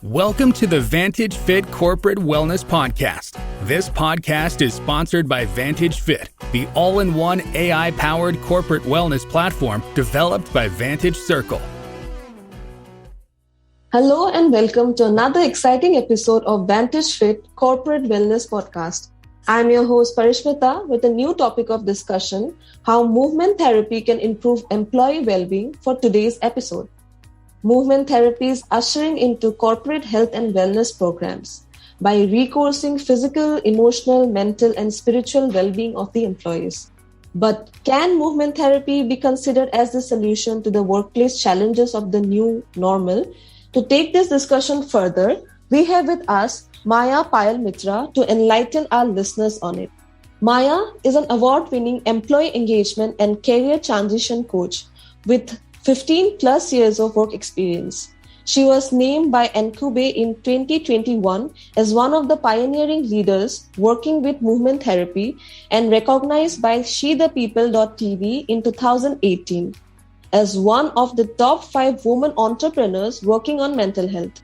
Welcome to the Vantage Fit Corporate Wellness Podcast. This podcast is sponsored by Vantage Fit, the all-in-one AI-powered corporate wellness platform developed by Vantage Circle. Hello and welcome to another exciting episode of Vantage Fit Corporate Wellness Podcast. I'm your host Mitra with a new topic of discussion, how movement therapy can improve employee well-being for today's episode. Movement therapy is ushering into corporate health and wellness programs by recoursing physical, emotional, mental, and spiritual well-being of the employees. But can movement therapy be considered as the solution to the workplace challenges of the new normal? To take this discussion further, we have with us Myah, Payel, Mitra to enlighten our listeners on it. Myah is an award-winning employee engagement and career transition coach with 15 plus years of work experience. She was named by Encubay in 2021 as one of the pioneering leaders working with movement therapy and recognized by SheThePeople.tv in 2018 as one of the top 5 women entrepreneurs working on mental health.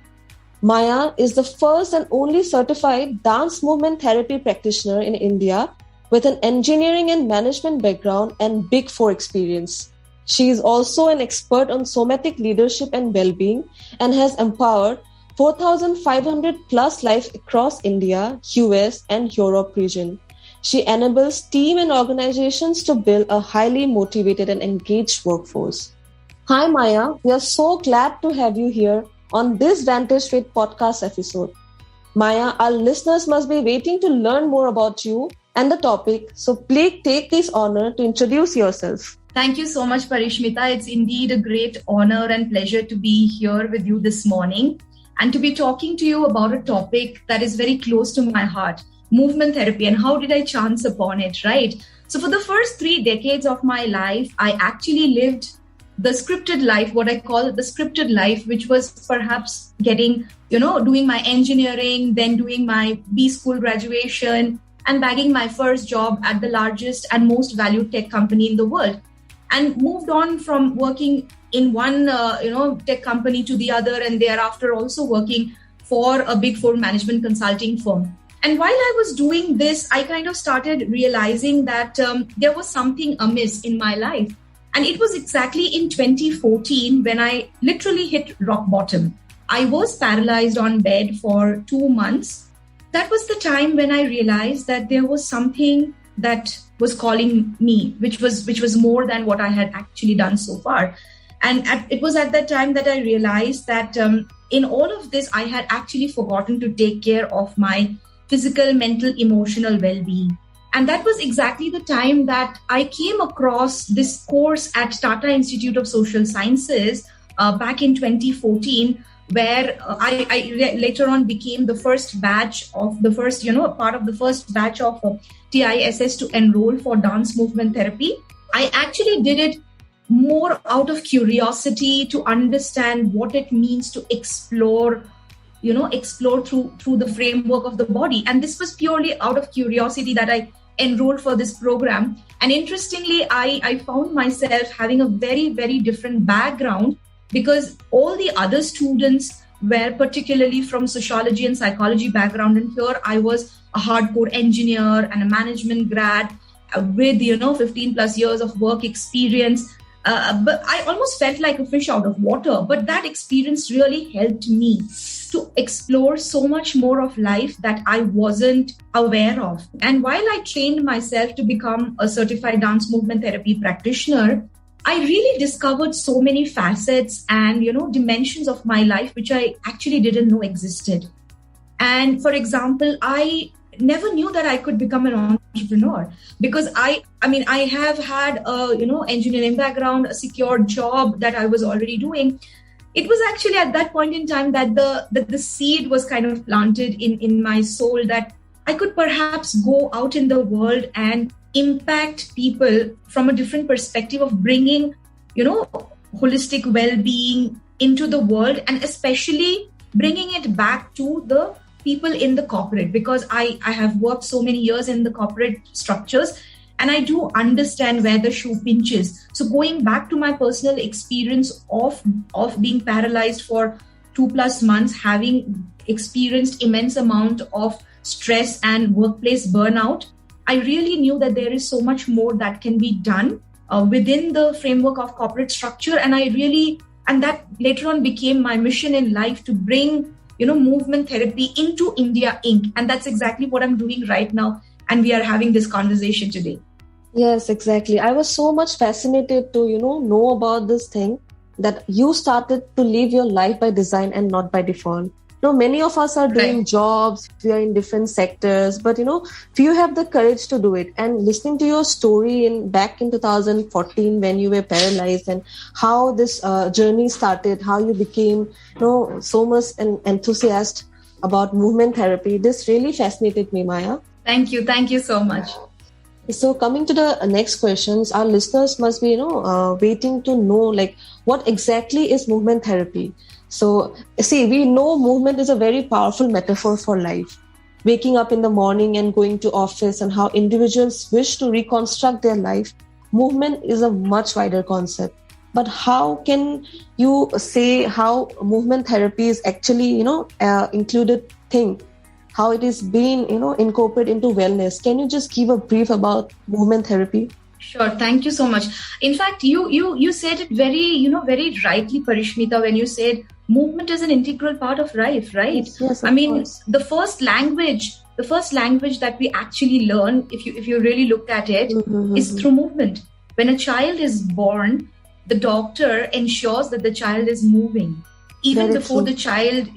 Myah is the first and only certified dance movement therapy practitioner in India with an engineering and management background and Big Four experience. She is also an expert on somatic leadership and well-being and has empowered 4,500 plus lives across India, US, and Europe region. She enables team and organizations to build a highly motivated and engaged workforce. Hi, Myah. We are so glad to have you here on this Vantage Fit podcast episode. Myah, our listeners must be waiting to learn more about you and the topic, so please take this honor to introduce yourself. Thank you so much, Parishmita. It's indeed a great honor and pleasure to be here with you this morning and to be talking to you about a topic that is very close to my heart, movement therapy, and how did I chance upon it, right? So for the first 3 decades of my life, I actually lived the scripted life, what I call the scripted life, which was perhaps getting, doing my engineering, then doing my B school graduation and bagging my first job at the largest and most valued tech company in the world. And moved on from working in one, tech company to the other, and thereafter also working for a Big Four management consulting firm. And while I was doing this, I kind of started realizing that there was something amiss in my life. And it was exactly in 2014 when I literally hit rock bottom. I was paralyzed on bed for 2 months. That was the time when I realized that there was something that was calling me, which was more than what I had actually done so far. And it was at that time that I realized that in all of this, I had actually forgotten to take care of my physical, mental, emotional well-being. And that was exactly the time that I came across this course at Tata Institute of Social Sciences back in 2014, where I later on became the first batch of the first, part of the first batch of TISS to enroll for dance movement therapy. I actually did it more out of curiosity to understand what it means to explore through the framework of the body. And this was purely out of curiosity that I enrolled for this program. And interestingly, I found myself having a very, very different background because all the other students were particularly from sociology and psychology background. And here I was a hardcore engineer and a management grad with, 15 plus years of work experience. But I almost felt like a fish out of water. But that experience really helped me to explore so much more of life that I wasn't aware of. And while I trained myself to become a certified dance movement therapy practitioner, I really discovered so many facets and, dimensions of my life, which I actually didn't know existed. And for example, I never knew that I could become an entrepreneur because I have had a, engineering background, a secure job that I was already doing. It was actually at that point in time that the seed was kind of planted in my soul that I could perhaps go out in the world and impact people from a different perspective of bringing, holistic well-being into the world and especially bringing it back to the people in the corporate because I have worked so many years in the corporate structures and I do understand where the shoe pinches. So going back to my personal experience of being paralyzed for 2+ months, having experienced immense amount of stress and workplace burnout, I really knew that there is so much more that can be done within the framework of corporate structure. And that later on became my mission in life, to bring, movement therapy into India Inc. And that's exactly what I'm doing right now. And we are having this conversation today. Yes, exactly. I was so much fascinated to, know about this thing, that you started to live your life by design and not by default. Many of us are doing jobs, we are in different sectors, but few have the courage to do it. And listening to your story back in 2014 when you were paralyzed, and how this journey started, how you became so much an enthusiast about movement therapy, this really fascinated me, Myah. Thank you so much. So coming to the next questions, our listeners must be waiting to know, like, what exactly is movement therapy? So, see, we know movement is a very powerful metaphor for life. Waking up in the morning and going to office, and how individuals wish to reconstruct their life. Movement is a much wider concept. But how can you say how movement therapy is actually, included thing? How it is being, incorporated into wellness? Can you just give a brief about movement therapy? Sure. Thank you so much. In fact, you said it very, very rightly, Parishmita, when you said movement is an integral part of life, right? Yes, I mean, the first language that we actually learn, if you really look at it, is through movement. When a child is born, the doctor ensures that the child is moving. Even Very before true. the child,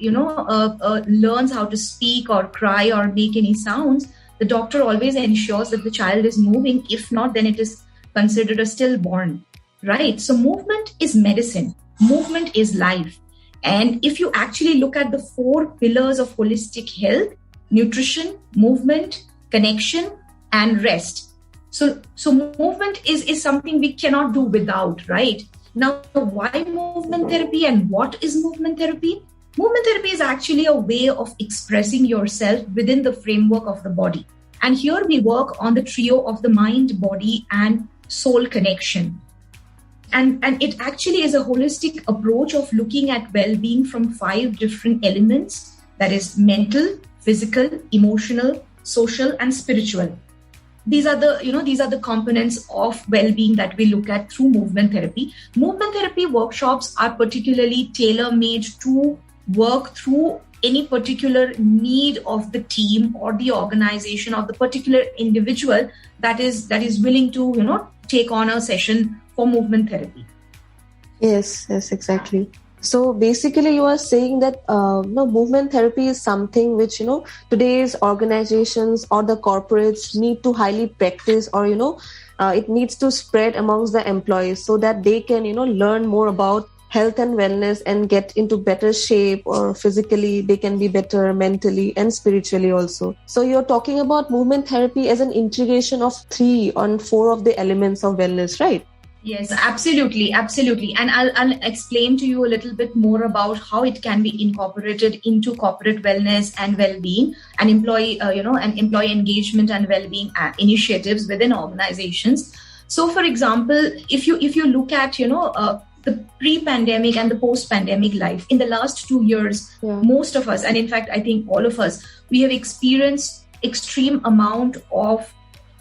learns how to speak or cry or make any sounds, the doctor always ensures that the child is moving. If not, then it is considered a stillborn, right? So movement is medicine. Movement is life. And if you actually look at the 4 pillars of holistic health: nutrition, movement, connection, and rest. So movement is something we cannot do without, right? Now, why movement therapy and what is movement therapy? Movement therapy is actually a way of expressing yourself within the framework of the body. And here we work on the trio of the mind, body, and soul connection. And it actually is a holistic approach of looking at well-being from 5 different elements. That is mental, physical, emotional, social, and spiritual. These are the components of well-being that we look at through movement therapy. Movement therapy workshops are particularly tailor-made to work through any particular need of the team or the organization or the particular individual that is willing to take on a session for movement therapy. Yes, exactly. So basically you are saying that movement therapy is something which today's organizations or the corporates need to highly practice, or it needs to spread amongst the employees so that they can learn more about health and wellness and get into better shape, or physically they can be better mentally and spiritually also. So you're talking about movement therapy as an integration of 3 or 4 of the elements of wellness, right? Yes, absolutely. And I'll explain to you a little bit more about how it can be incorporated into corporate wellness and well-being and employee engagement and well-being initiatives within organizations. So, for example, if you look at the pre-pandemic and the post-pandemic life, in the last 2 years, most of us, and in fact, I think all of us, we have experienced extreme amount of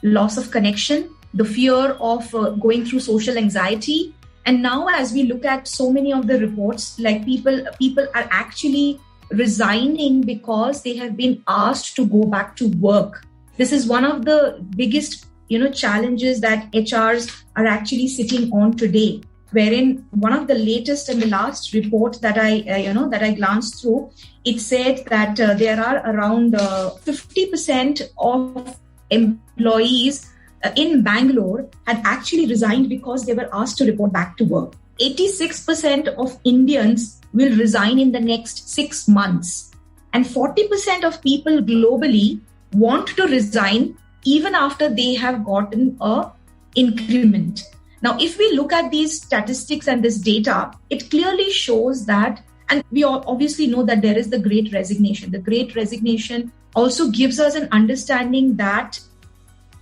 loss of connection, the fear of going through social anxiety. And now as we look at so many of the reports, like people are actually resigning because they have been asked to go back to work. This is one of the biggest, challenges that HRs are actually sitting on today, wherein one of the latest and the last report that I glanced through, it said that there are around 50% of employees in Bangalore had actually resigned because they were asked to report back to work. 86% of Indians will resign in the next 6 months. And 40% of people globally want to resign even after they have gotten an increment. Now, if we look at these statistics and this data, it clearly shows that, and we all obviously know that there is the Great Resignation. The Great Resignation also gives us an understanding that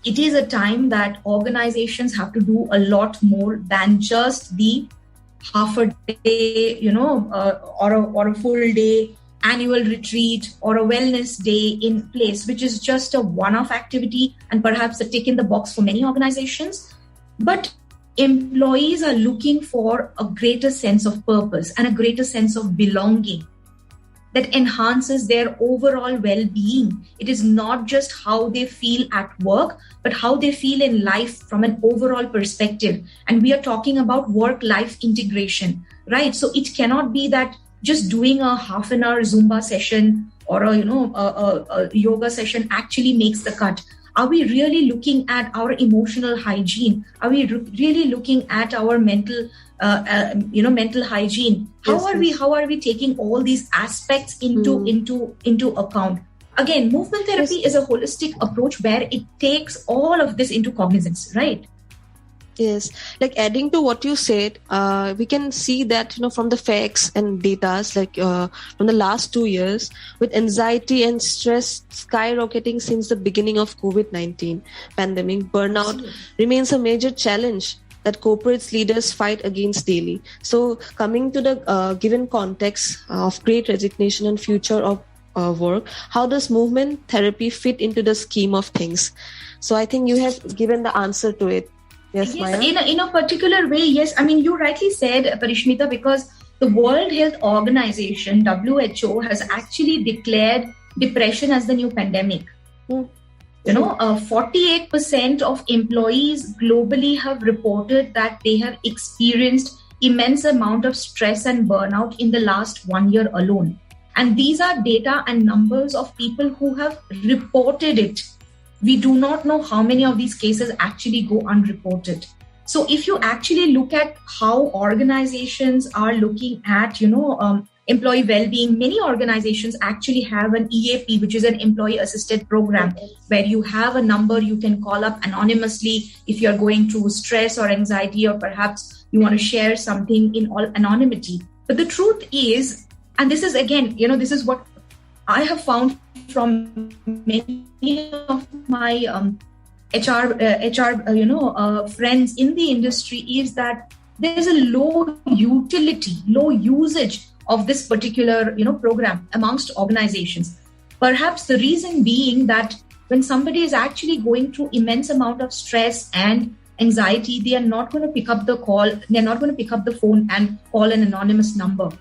it is a time that organizations have to do a lot more than just the half a day, or a full day annual retreat or a wellness day in place, which is just a one-off activity and perhaps a tick in the box for many organizations. But employees are looking for a greater sense of purpose and a greater sense of belonging that enhances their overall well-being. It is not just how they feel at work, but how they feel in life from an overall perspective. And we are talking about work-life integration, right? So it cannot be that just doing a half an hour Zumba session or a yoga session actually makes the cut. Are we really looking at our emotional hygiene? Are we really looking at our mental hygiene? How are we taking all these aspects into account? Again, movement therapy is a holistic approach where it takes all of this into cognizance, right? Yes, like adding to what you said, we can see that, from the facts and data, from the last 2 years, with anxiety and stress skyrocketing since the beginning of COVID-19 pandemic, burnout remains a major challenge that corporate leaders fight against daily. So coming to the given context of great resignation and future of work, how does movement therapy fit into the scheme of things? So I think you have given the answer to it. Yes, Myah? In a particular way, yes. I mean, you rightly said, Parishmita, because the World Health Organization, WHO, has actually declared depression as the new pandemic. 48% of employees globally have reported that they have experienced immense amount of stress and burnout in the last 1 year alone. And these are data and numbers of people who have reported it. We do not know how many of these cases actually go unreported. So if you actually look at how organizations are looking at, employee well-being, many organizations actually have an EAP, which is an employee assisted program, where you have a number you can call up anonymously if you're going through stress or anxiety, or perhaps you want to share something in all anonymity. But the truth is, and this is again, this is what I have found from many of my HR friends in the industry, is that there is a low usage of this particular program amongst organizations. Perhaps the reason being that when somebody is actually going through immense amount of stress and anxiety, they are not going to pick up the call. They're not going to pick up the phone and call an anonymous number.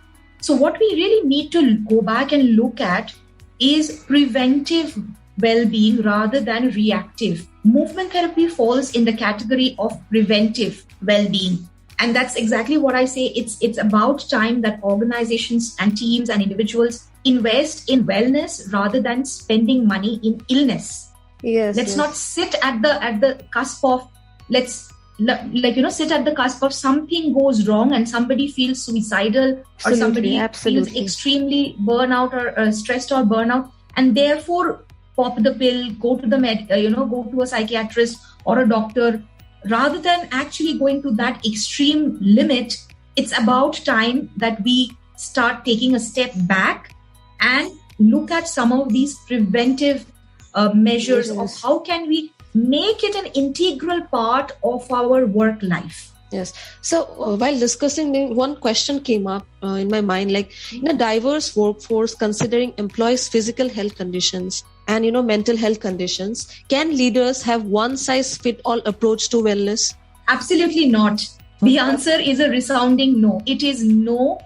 So what we really need to go back and look at is preventive well-being rather than reactive. Movement therapy falls in the category of preventive well-being. And that's exactly what I say. It's about time that organizations and teams and individuals invest in wellness rather than spending money in illness. Let's not sit at the cusp of sit at the cusp of something goes wrong and somebody feels suicidal or somebody feels extremely burnout or stressed or burnout, and therefore pop the pill, go to go to a psychiatrist or a doctor. Rather than actually going to that extreme limit, it's about time that we start taking a step back and look at some of these preventive measures of how can we make it an integral part of our work life. Yes. So while discussing, one question came up in my mind, like in a diverse workforce, considering employees' physical health conditions and mental health conditions, can leaders have one-size-fit-all approach to wellness? Absolutely not. The answer is a resounding no. It is no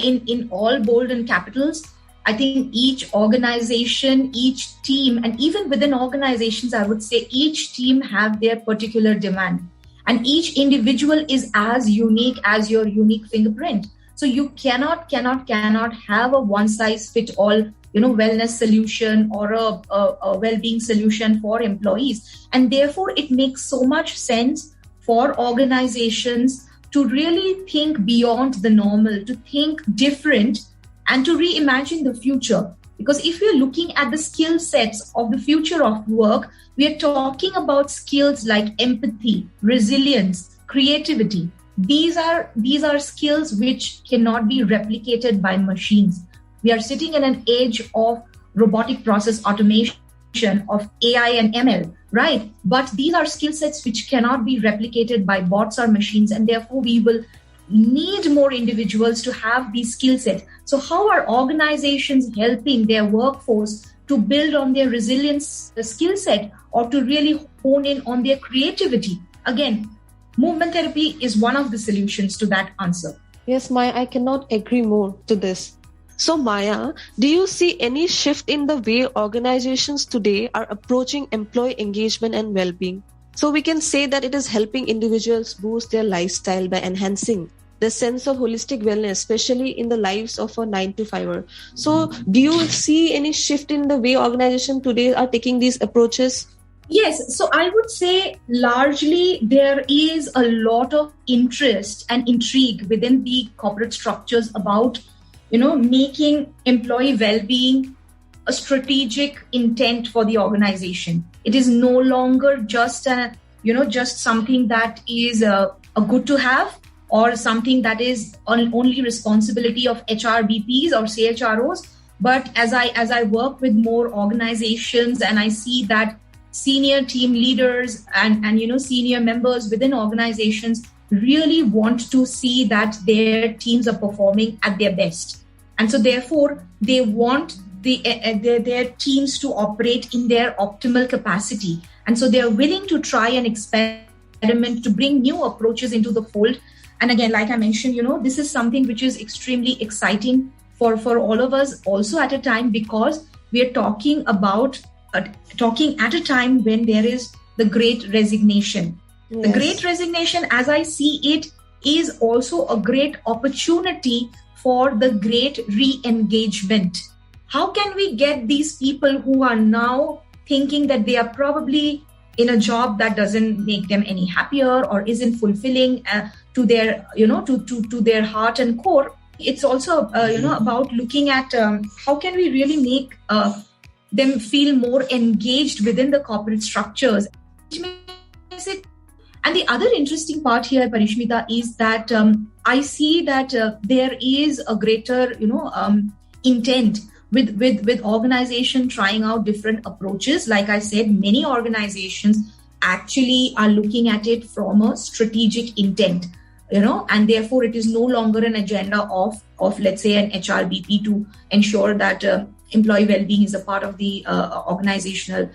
in all bold and capitals. I think each organization, each team, and even within organizations, I would say each team have their particular demand. And each individual is as unique as your unique fingerprint. So you cannot have a one-size-fit-all wellness solution or a well-being solution for employees. And therefore, it makes so much sense for organizations to really think beyond the normal, to think different, and to reimagine the future. Because if we're looking at the skill sets of the future of work, we are talking about skills like empathy, resilience, creativity. These are skills which cannot be replicated by machines. We are sitting in an age of robotic process automation, of AI and ML, right? But these are skill sets which cannot be replicated by bots or machines, and therefore we will need more individuals to have these skill sets. So how are organizations helping their workforce to build on their resilience skill set or to really hone in on their creativity? Again, movement therapy is one of the solutions to that answer. Yes, Myah, I cannot agree more to this. So Myah, do you see any shift in the way organizations today are approaching employee engagement and well-being? So we can say that it is helping individuals boost their lifestyle by enhancing the sense of holistic wellness, especially in the lives of a 9-to-5er. So do you see any shift in the way organizations today are taking these approaches? Yes, so I would say largely there is a lot of interest and intrigue within the corporate structures about, making employee well-being a strategic intent for the organization. It is no longer just just something that is a good to have or something that is only responsibility of HRBPs or CHROs. But as I work with more organizations and I see that senior team leaders and senior members within organizations really want to see that their teams are performing at their best. And so therefore, they want their teams to operate in their optimal capacity. And so they're willing to try and experiment to bring new approaches into the fold. And again, like I mentioned, this is something which is extremely exciting for all of us also at a time, because we are talking at a time when there is the Great Resignation. Yes. The Great Resignation, as I see it, is also a great opportunity for the great re-engagement. How can we get these people who are now thinking that they are probably in a job that doesn't make them any happier or isn't fulfilling to their, to their heart and core? It's also, about looking at how can we really make them feel more engaged within the corporate structures. And the other interesting part here, Parishmita, is that I see that there is a greater, intent with organization trying out different approaches. Like I said, many organizations actually are looking at it from a strategic intent, and therefore it is no longer an agenda of let's say an HRBP to ensure that employee well-being is a part of the organizational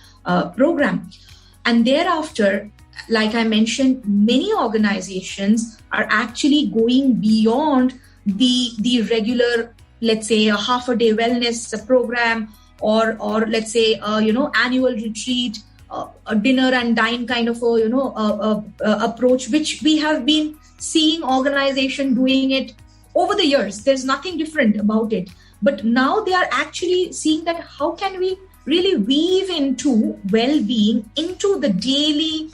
program. And thereafter, like I mentioned, many organizations are actually going beyond the regular, let's say, a half a day wellness program or let's say, annual retreat, a dinner and dine kind of approach, which we have been seeing organization doing it over the years. There's nothing different about it. But now they are actually seeing that how can we really weave into well-being into the daily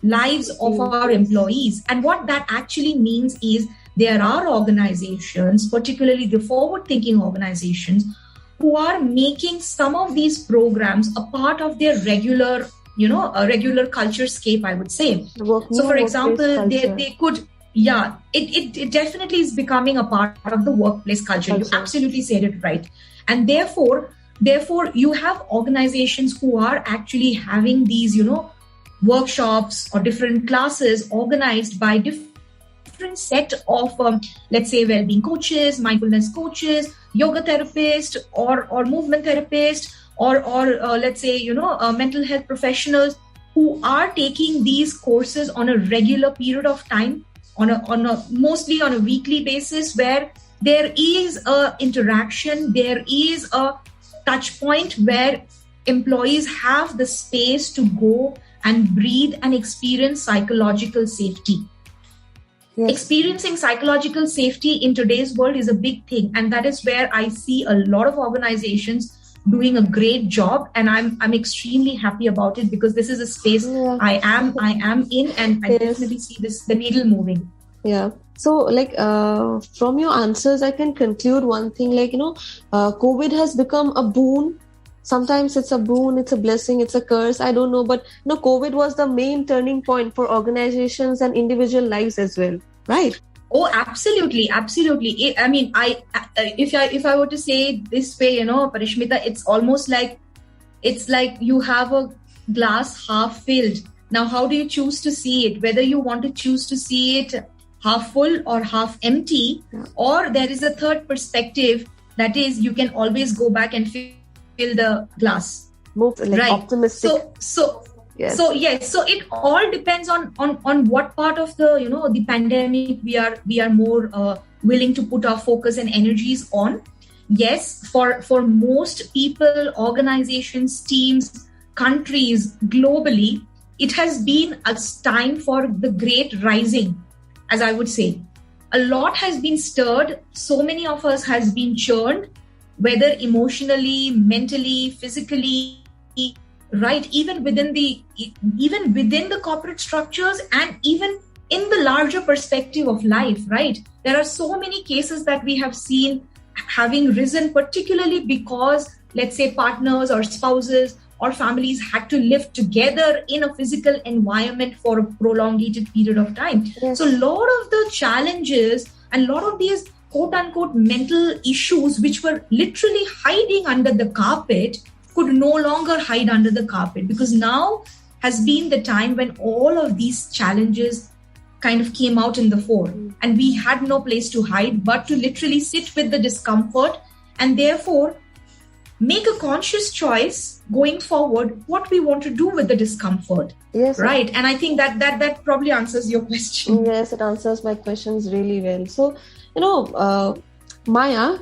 lives of our employees. And what that actually means is there are organizations, particularly the forward-thinking organizations, who are making some of these programs a part of their regular, a regular culture scape, I would say. So for example, they could, it definitely is becoming a part of the workplace culture. You absolutely said it right. And therefore, you have organizations who are actually having these, workshops or different classes organized by different set of, let's say, well-being coaches, mindfulness coaches, yoga therapist, or movement therapist, or let's say, mental health professionals who are taking these courses on a regular period of time, mostly on a weekly basis, where there is a interaction, there is a touch point where employees have the space to go and breathe and experience psychological safety. Yes. Experiencing psychological safety in today's world is a big thing. And that is where I see a lot of organizations doing a great job. And I'm extremely happy about it, because this is a space I am in, and I definitely see the needle moving. Yeah. So from your answers, I can conclude one thing, COVID has become a boon. Sometimes it's a boon, it's a blessing, it's a curse, I don't know. But COVID was the main turning point for organizations and individual lives as well, right? Oh, absolutely. Absolutely. I mean, if I were to say it this way, Parishmita, it's almost like, it's like you have a glass half filled. Now, how do you choose to see it? Whether you want to choose to see it half full or half empty, or there is a third perspective, that is, you can always go back and fill the glass. Optimistic. So it all depends on what part of the pandemic we are more willing to put our focus and energies on. Yes, for most people, organizations, teams, countries globally, it has been a time for the great rising, as I would say. A lot has been stirred. So many of us has been churned, whether emotionally, mentally, physically, right? Even within the corporate structures, and even in the larger perspective of life, right? There are so many cases that we have seen having risen, particularly because, let's say, partners or spouses or families had to live together in a physical environment for a prolonged period of time. Yes. So a lot of the challenges and a lot of these quote unquote mental issues, which were literally hiding under the carpet, could no longer hide under the carpet, because now has been the time when all of these challenges kind of came out in the fore, and we had no place to hide but to literally sit with the discomfort and therefore make a conscious choice going forward what we want to do with the discomfort. Yes, right. And I think that probably answers your question. Yes, it answers my questions really well. So, Myah,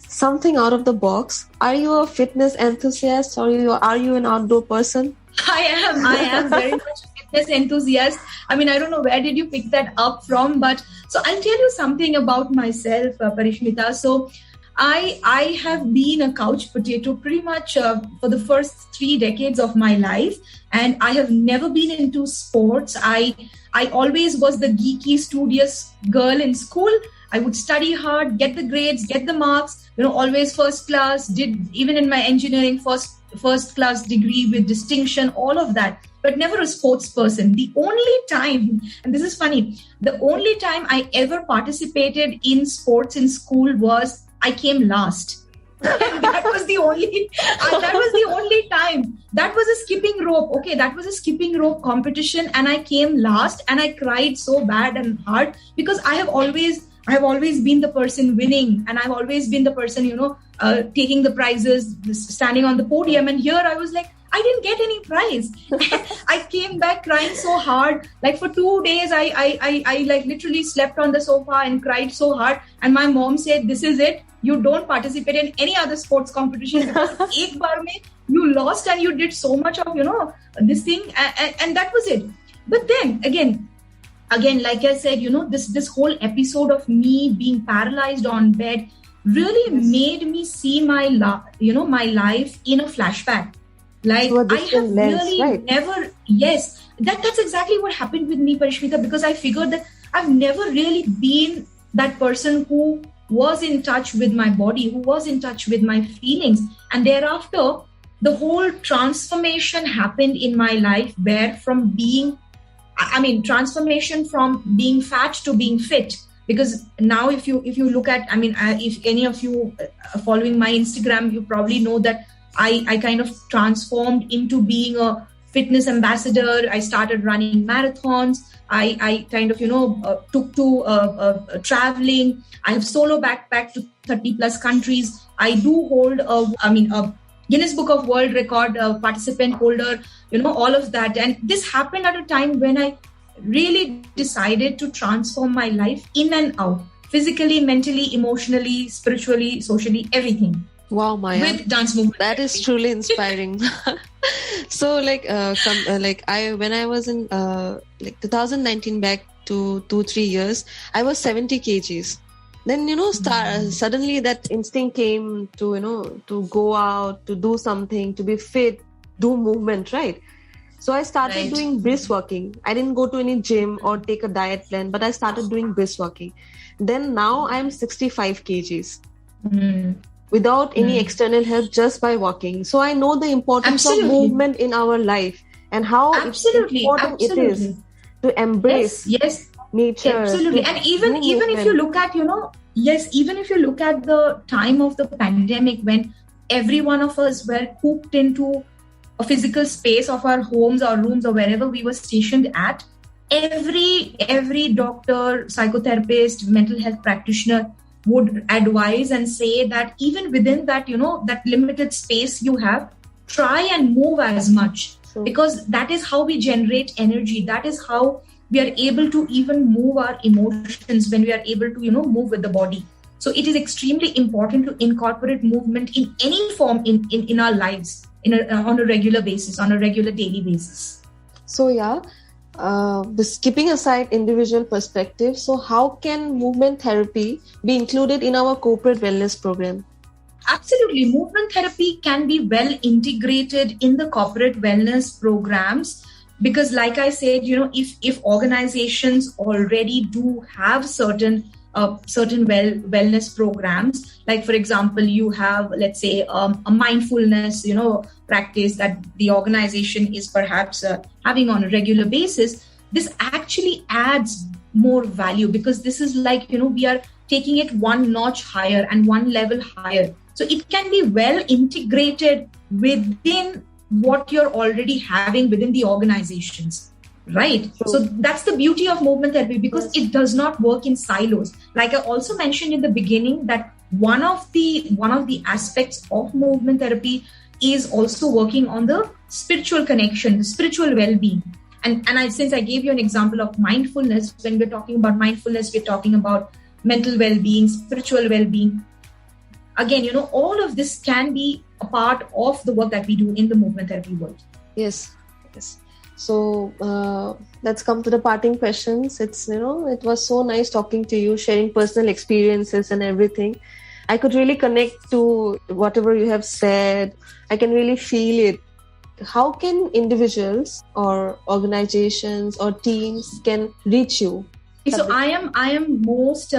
something out of the box. Are you a fitness enthusiast, or are you an outdoor person? I am very much a fitness enthusiast. I mean, I don't know where did you pick that up from, but so I'll tell you something about myself, Parishmita. So I have been a couch potato pretty much for the first 3 decades of my life, and I have never been into sports. I always was the geeky, studious girl in school. I would study hard, get the grades, get the marks, always first class, did even in my engineering first class degree with distinction, all of that, but never a sports person. The only time, and this is funny, the only time I ever participated in sports in school was I came last. That was the only time. That was a skipping rope. Okay, that was a skipping rope competition, and I came last, and I cried so bad and hard because I have always been the person winning, and I've always been the person, taking the prizes, standing on the podium. And here I was like, I didn't get any prize. I came back crying so hard. Like for 2 days, I like literally slept on the sofa and cried so hard. And my mom said, "This is it. You don't participate in any other sports competition because ek baar mein you lost and you did so much of, this thing." And that was it. But then again, like I said, this whole episode of me being paralyzed on bed really made me see my life in a flashback. Like I have really never, that's exactly what happened with me, Parishmita, because I figured that I've never really been that person who was in touch with my body, who was in touch with my feelings. And thereafter, the whole transformation happened in my life, where transformation from being fat to being fit. Because now if you look at, if any of you following my Instagram, you probably know that I kind of transformed into being a fitness ambassador. I started running marathons. I kind of, took to traveling. I have solo backpacked to 30 plus countries. I do hold a Guinness Book of World Record participant holder, all of that. And this happened at a time when I really decided to transform my life in and out, physically, mentally, emotionally, spiritually, socially, everything. Wow, Myah, with dance movement. That is truly inspiring. So, when I was in 2019, back to 2-3 years, I was 70 kgs. Then suddenly that instinct came to go out, to do something, to be fit, do movement, right? So I started doing brisk walking. I didn't go to any gym or take a diet plan, but I started doing brisk walking. Then now I'm 65 kgs. Without any external help, just by walking. So I know the importance of movement in our life and how important it is to embrace nature. Absolutely. And even if you look at, even if you look at the time of the pandemic, when every one of us were cooped into a physical space of our homes or rooms or wherever we were stationed at, every doctor, psychotherapist, mental health practitioner would advise and say that even within that, that limited space you have, try and move as much, because that is how we generate energy. That is how we are able to even move our emotions, when we are able to, move with the body. So it is extremely important to incorporate movement in any form in our lives, on a regular basis, on a regular daily basis. So skipping aside individual perspective, so how can movement therapy be included in our corporate wellness program? Absolutely. Movement therapy can be well integrated in the corporate wellness programs, because like I said, if organizations already do have certain wellness programs, like for example, you have, let's say, a mindfulness, practice that the organization is perhaps having on a regular basis, this actually adds more value, because this is like, we are taking it one notch higher and one level higher. So it can be well integrated within what you're already having within the organizations. Right. So that's the beauty of movement therapy, because it does not work in silos. Like I also mentioned in the beginning, that one of the aspects of movement therapy is also working on the spiritual connection, the spiritual well-being. And since I gave you an example of mindfulness, when we're talking about mindfulness, we're talking about mental well-being, spiritual well-being. Again, all of this can be a part of the work that we do in the movement therapy world. Yes. So let's come to the parting questions. It was so nice talking to you, sharing personal experiences and everything. I could really connect to whatever you have said. I can really feel it. How can individuals or organizations or teams can reach you? So I am most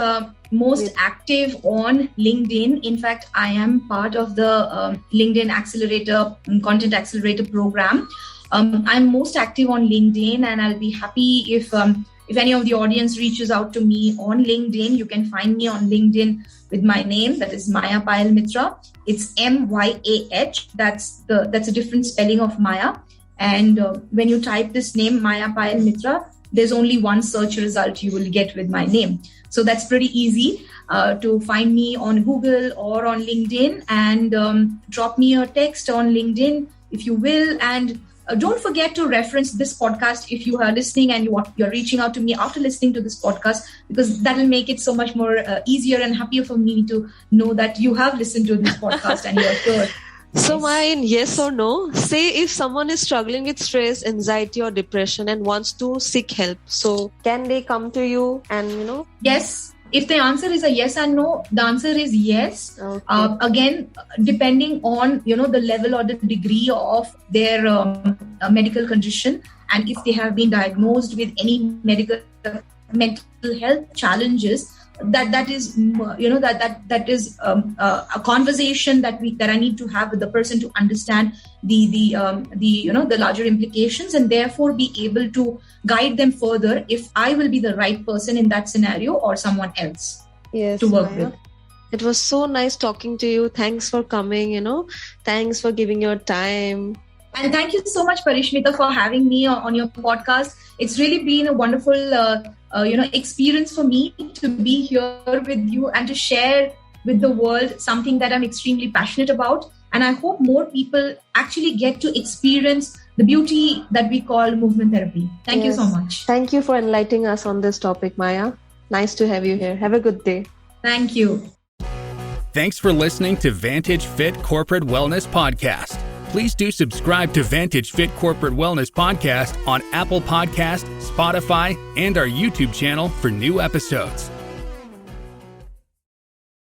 active on LinkedIn. In fact, I am part of the LinkedIn Accelerator, Content Accelerator program. I'm most active on LinkedIn, and I'll be happy if any of the audience reaches out to me on LinkedIn. You can find me on LinkedIn with my name, that is Myah Payel Mitra. It's MYAH. That's a different spelling of Myah. And when you type this name, Myah Payel Mitra, there's only one search result you will get with my name. So that's pretty easy to find me on Google or on LinkedIn, and drop me a text on LinkedIn if you will. And don't forget to reference this podcast if you are listening and you're reaching out to me after listening to this podcast, because that will make it so much more easier and happier for me to know that you have listened to this podcast and you're good. So mine, yes or no, say if someone is struggling with stress, anxiety or depression and wants to seek help, so can they come to you and Yes. If the answer is a yes and no, the answer is yes. Okay. Again, depending on the level or the degree of their medical condition, and if they have been diagnosed with any mental health challenges, that is a conversation that I need to have with the person to understand the larger implications, and therefore be able to guide them further if I will be the right person in that scenario or someone else to work with. It was so nice talking to you. Thanks for coming, thanks for giving your time. And thank you so much, Parishmita, for having me on your podcast. It's really been a wonderful experience for me to be here with you and to share with the world something that I'm extremely passionate about. And I hope more people actually get to experience the beauty that we call movement therapy. Thank you so much. Thank you for enlightening us on this topic, Myah. Nice to have you here. Have a good day. Thank you. Thanks for listening to Vantage Fit Corporate Wellness Podcast. Please do subscribe to Vantage Fit Corporate Wellness Podcast on Apple Podcast, Spotify, and our YouTube channel for new episodes.